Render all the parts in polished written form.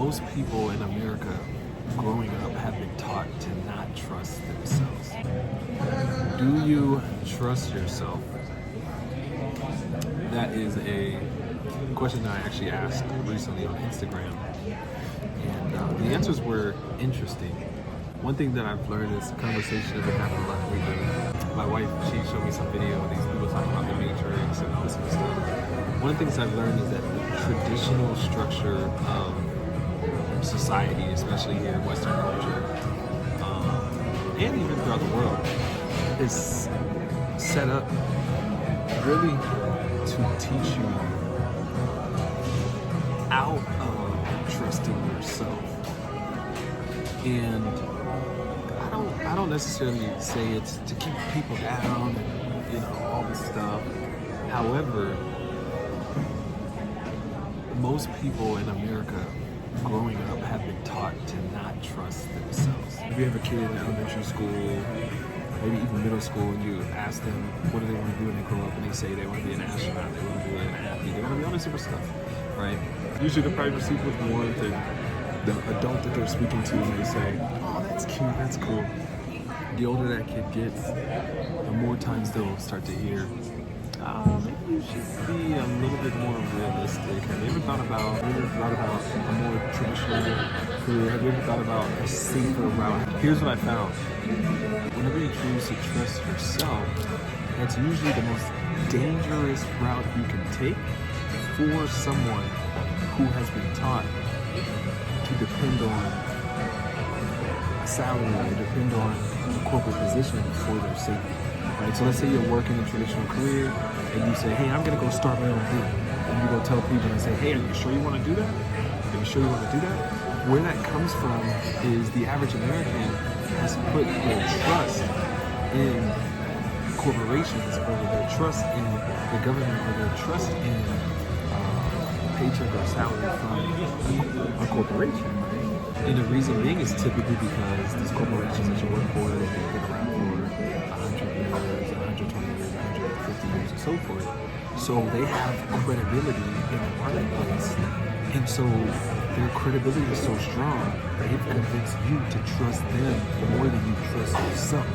Most people in America growing up have been taught to not trust themselves. Do you trust yourself? That is a question that I actually asked recently on Instagram, and the answers were interesting. One thing that I've learned is a conversation that I've been having a lot lately. My wife, she showed me some video of these people talking about the Matrix and all this kind of stuff. One of the things I've learned is that the traditional structure of society, especially here in Western culture, and even throughout the world, is set up really to teach you out of trusting yourself. And I don't necessarily say it's to keep people down and all this stuff. However, most people in America growing up have been taught to not trust themselves. If you have a kid in elementary school, maybe even middle school, and you ask them what do they want to do when they grow up, and they say they want to be an astronaut, they want to be an athlete, they want to be all this super stuff, right? Usually they're probably received with warmth, and the adult that they're speaking to, they say, oh, that's cute, that's cool. The older that kid gets, the more times they'll start to hear, maybe you should be a little bit more realistic. Have you ever thought about a more traditional career? Have you ever thought about a safer route? Here's what I found. Whenever you choose to trust yourself, that's usually the most dangerous route you can take for someone who has been taught to depend on a salary or depend on a corporate position for their safety. Right? So let's say you're working a traditional career and you say, hey, I'm gonna go start my own group. And you go tell people and say, hey, are you sure you wanna do that? Are you sure you wanna do that? Where that comes from is the average American has put their trust in corporations, or their trust in the government, or their trust in a paycheck or salary from a corporation. And the reason being is typically because these corporations that you work for, they've been around for 100 years, 120 years, 150 years, and so forth. So they have credibility in the marketplace. And so their credibility is so strong, they've convinced you to trust them more than you trust yourself.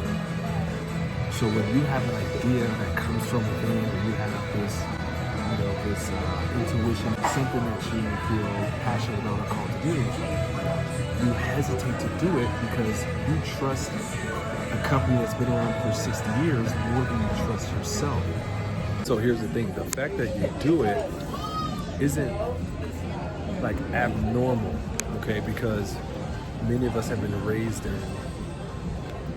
So when you have an idea that comes from within, or you have this intuition, something that you feel passionate about or called to do, you hesitate to do it because you trust a company that's been around for 60 years more than you trust yourself. So here's the thing, the fact that you do it isn't like abnormal, okay? Because many of us have been raised in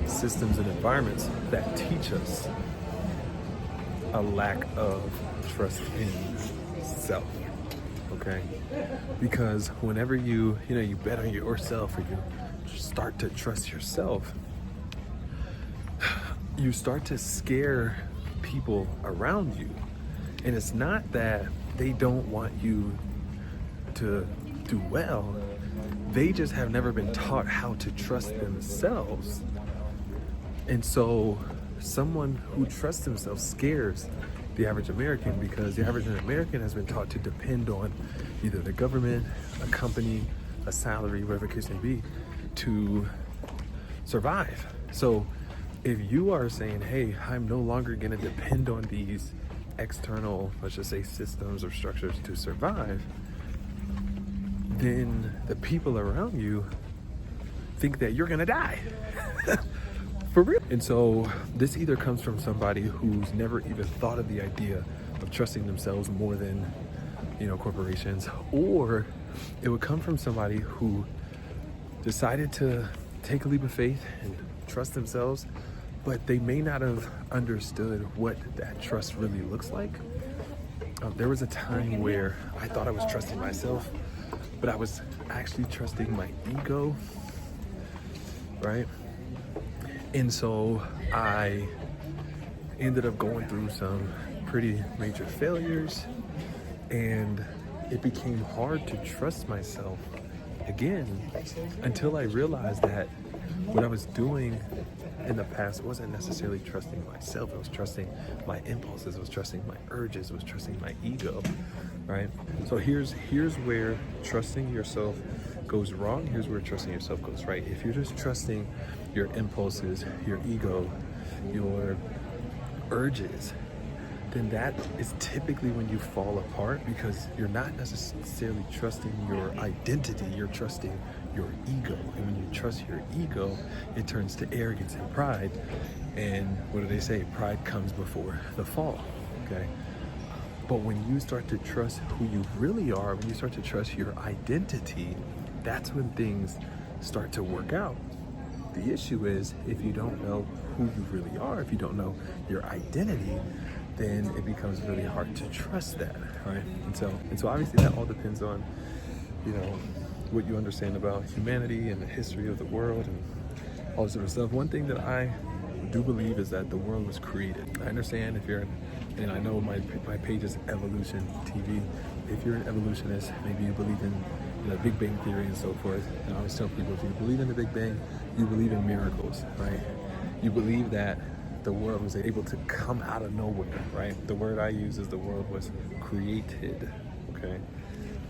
systems and environments that teach us a lack of trust in self, okay? Because whenever you bet on yourself, or you start to trust yourself, you start to scare people around you. And it's not that they don't want you to do well, they just have never been taught how to trust themselves. And so someone who trusts themselves scares the average American, because the average American has been taught to depend on either the government, a company, a salary, whatever the case may be, to survive. So if you are saying, hey, I'm no longer going to depend on these external, let's just say, systems or structures to survive, then the people around you think that you're going to die. For real. And so this either comes from somebody who's never even thought of the idea of trusting themselves more than, corporations, or it would come from somebody who decided to take a leap of faith and trust themselves, but they may not have understood what that trust really looks like. There was a time where I thought I was trusting myself, but I was actually trusting my ego, right? And so I ended up going through some pretty major failures, and it became hard to trust myself again until I realized that what I was doing in the past wasn't necessarily trusting myself. I was trusting my impulses, I was trusting my urges, I was trusting my ego, right? So here's where trusting yourself goes wrong, here's where trusting yourself goes right. If you're just trusting your impulses, your ego, your urges, then that is typically when you fall apart, because you're not necessarily trusting your identity, you're trusting your ego. And when you trust your ego, it turns to arrogance and pride. And what do they say? Pride comes before the fall, okay? But when you start to trust who you really are, when you start to trust your identity, that's when things start to work out. The issue is, if you don't know who you really are, if you don't know your identity, then it becomes really hard to trust that, right? And so obviously that all depends on, you know, what you understand about humanity and the history of the world and all this sort of stuff. One thing that I do believe is that the world was created. I understand if you're, and I know my page is Evolution TV. If you're an evolutionist, maybe you believe in Big Bang Theory and so forth. And I always tell people, if you believe in the Big Bang, you believe in miracles, right? You believe that the world was able to come out of nowhere, right? The word I use is the world was created, okay?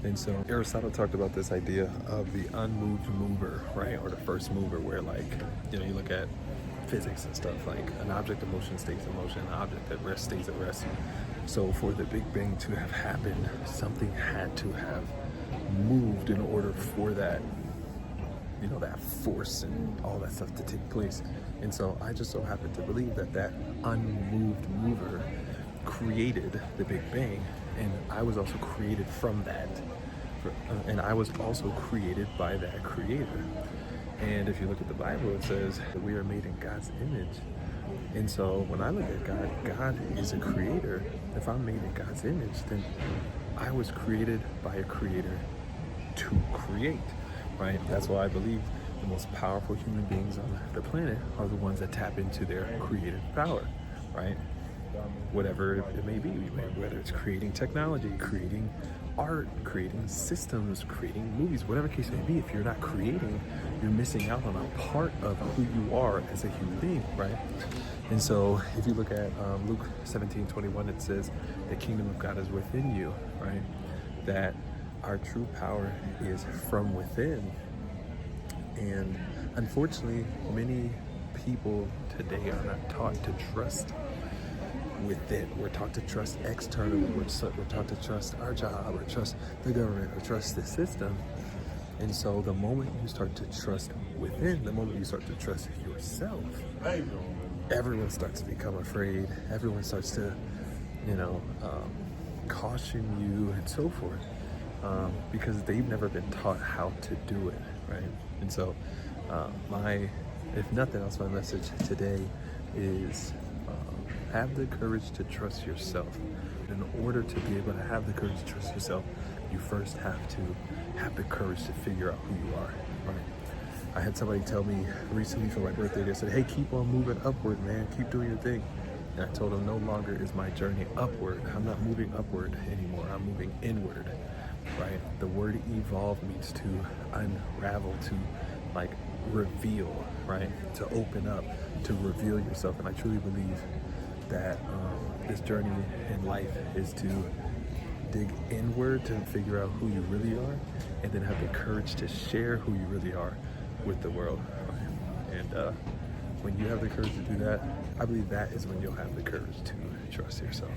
And so Aristotle talked about this idea of the unmoved mover, right? Or the first mover, where you look at physics and stuff, like an object in motion stays in motion, an object at rest stays at rest. So for the Big Bang to have happened, something had to have moved in order for that, that force and all that stuff to take place. And so I just so happen to believe that that unmoved mover created the Big Bang, and I was also created from that, and I was also created by that creator. And if you look at the Bible, it says that we are made in God's image. And so when I look at God, God is a creator. If I'm made in God's image, then I was created by a creator to create, right? That's why I believe the most powerful human beings on the planet are the ones that tap into their creative power, right? Whatever it may be, whether it's creating technology, creating art, creating systems, creating movies, whatever the case may be. If you're not creating, you're missing out on a part of who you are as a human being, right? And so if you look at Luke 17:21, it says the kingdom of God is within you, right? That our true power is from within. And unfortunately, many people today are not taught to trust within. We're taught to trust externally. We're taught to trust our job, or trust the government, or trust the system. And so the moment you start to trust within, the moment you start to trust yourself, everyone starts to become afraid. Everyone starts to, caution you and so forth, because they've never been taught how to do it, right? And so if nothing else, my message today is have the courage to trust yourself. In order to be able to have the courage to trust yourself, you first have to have the courage to figure out who you are, right? I had somebody tell me recently for my birthday, they said, hey, keep on moving upward, man. Keep doing your thing. And I told them, no longer is my journey upward. I'm not moving upward anymore. I'm moving inward, right? The word evolve means to unravel, to reveal, right? To open up, to reveal yourself. And I truly believe that this journey in life is to dig inward to figure out who you really are, and then have the courage to share who you really are with the world, right? And when you have the courage to do that, I believe that is when you'll have the courage to trust yourself.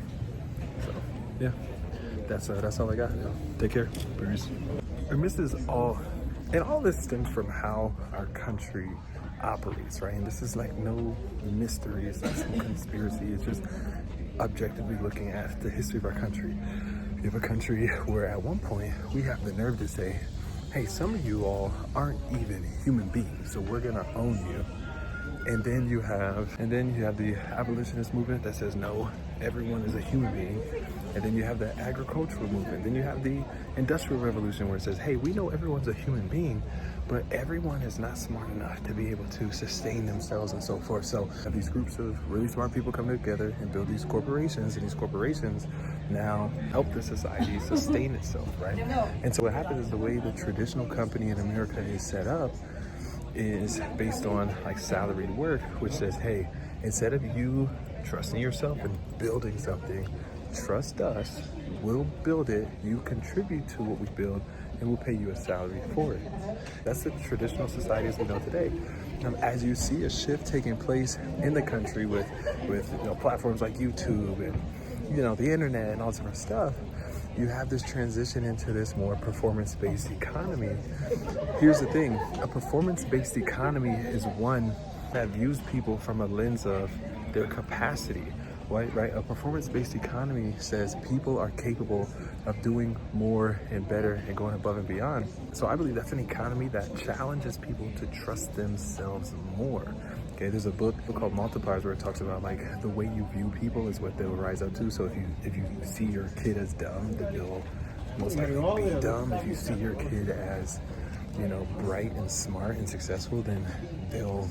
So yeah, that's all I got. Take care. Peace. And this is all, and all this stems from how our country operates, right? And this is no mystery, it's not some conspiracy, it's just objectively looking at the history of our country. We have a country where at one point we have the nerve to say, hey, some of you all aren't even human beings, so we're gonna own you. And then you have the abolitionist movement that says no, everyone is a human being. And then you have the agricultural movement. Then you have the industrial revolution, where it says, hey, we know everyone's a human being, but everyone is not smart enough to be able to sustain themselves and so forth. So these groups of really smart people come together and build these corporations, and these corporations now help the society sustain itself, right? And so what happens is, the way the traditional company in America is set up is based on salaried work, which says, hey, instead of you trusting yourself and building something, trust us, we'll build it, you contribute to what we build, and we'll pay you a salary for it. That's the traditional society as we know today. As you see a shift taking place in the country with platforms like YouTube and the internet and all this different stuff, you have this transition into this more performance-based economy. Here's the thing, a performance-based economy is one that views people from a lens of their capacity, right? A performance-based economy says people are capable of doing more and better and going above and beyond. So I believe that's an economy that challenges people to trust themselves more. Okay, there's a book called Multipliers where it talks about like the way you view people is what they'll rise up to. So if you see your kid as dumb, then they'll most likely be dumb. If you see your kid as bright and smart and successful, then they'll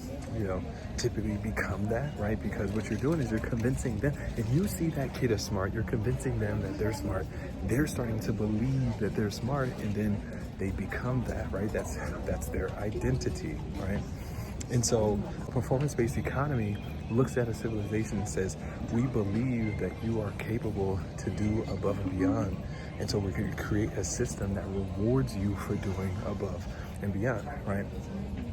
typically become that, right? Because what you're doing is you're convincing them. If you see that kid as smart, you're convincing them that they're smart. They're starting to believe that they're smart, and then they become that, right? That's their identity, right? And so a performance-based economy looks at a civilization and says, we believe that you are capable to do above and beyond. And so we're going to create a system that rewards you for doing above and beyond, right?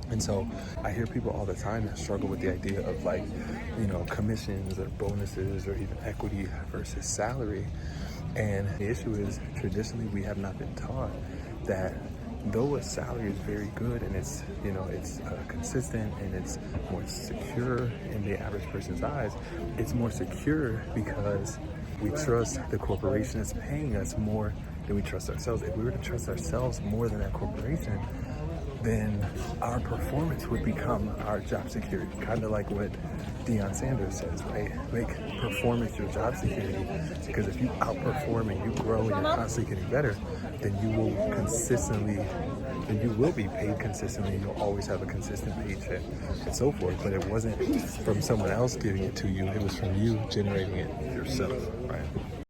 And so I hear people all the time that struggle with the idea of like, commissions or bonuses or even equity versus salary. And the issue is traditionally we have not been taught that though a salary is very good and it's consistent and it's more secure in the average person's eyes, it's more secure because we trust the corporation is paying us more than we trust ourselves. If we were to trust ourselves more than that corporation, then our performance would become our job security. Kind of like what Deion Sanders says, right? Make performance your job security. Because if you outperform and you grow and you're constantly getting better, then you will be paid consistently. You'll always have a consistent paycheck and so forth. But it wasn't from someone else giving it to you. It was from you generating it yourself, right?